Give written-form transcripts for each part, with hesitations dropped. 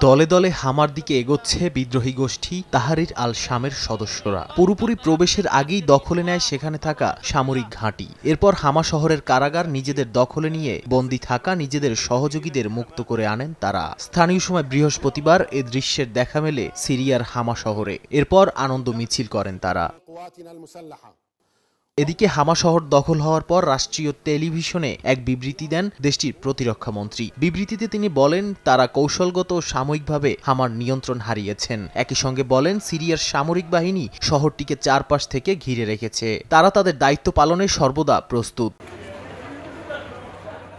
দলে দলে হামার দিকে এগোচ্ছে বিদ্রোহী গোষ্ঠী তাহরির আল শামের সদস্যরা। পুরোপুরি প্রবেশের আগেই দখলে নেয় সেখানে থাকা সামরিক ঘাঁটি। এরপর হামা শহরের কারাগার নিজেদের দখলে নিয়ে বন্দী থাকা নিজেদের সহযোগীদের মুক্ত করে আনেন তারা। স্থানীয় সময় বৃহস্পতিবার এ দৃশ্যের দেখা মেলে সিরিয়ার হামা শহরে। এরপর আনন্দ মিছিল করেন তারা। এদিকে হামা শহর দখল হওয়ার পর রাষ্ট্রীয় টেলিভিশনে এক বিবৃতি দেন দেশটির প্রতিরক্ষা মন্ত্রী। বিবৃতিতে তিনি বলেন, তারা কৌশলগত ও সাময়িকভাবে হামার নিয়ন্ত্রণ হারিয়েছেন। একই সঙ্গে বলেন, সিরিয়ার সামরিক বাহিনী শহরটিকে চারপাশ থেকে ঘিরে রেখেছে। তারা তাদের দায়িত্ব পালনে সর্বদা প্রস্তুত।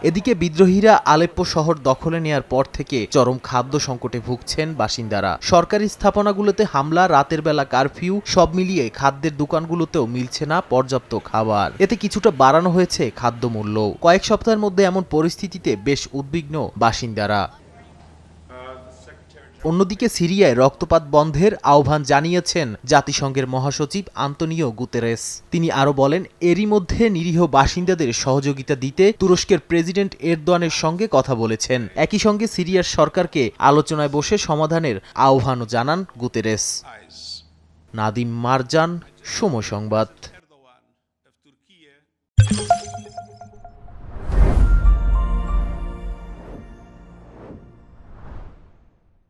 এদিকে বিদ্রোহীরা আলেপ্পো শহর দখলে নেয়ার পর থেকে চরম খাদ্য সংকটে ভুগছেন বাসিন্দারা। সরকারি স্থাপনাগুলোতে হামলা, রাতের বেলা কারফিউ, সব মিলিয়ে খাদ্যের দোকানগুলোতেও মিলছে না পর্যাপ্ত খাবার। এতে কিছুটা বাড়ানো হয়েছে খাদ্যমূল্য। কয়েক সপ্তাহের মধ্যে এমন পরিস্থিতিতে বেশ উদ্বিগ্ন বাসিন্দারা। অন্যদিকে সিরিয়ায় রক্তপাত বন্ধের আহ্বান জানিয়েছেন জাতিসংঘের মহাসচিব আন্তোনিও গুতেরেস। তিনি আরও বলেন, এরই মধ্যে নিরীহ বাসিন্দাদের সহযোগিতা দিতে তুরস্কের প্রেসিডেন্ট এরদোয়ানের সঙ্গে কথা বলেছেন। একই সঙ্গে সিরিয়ার সরকারকে আলোচনায় বসে সমাধানের আহ্বানও জানান গুতেরেস। নাদিম মারজান, সময় সংবাদ।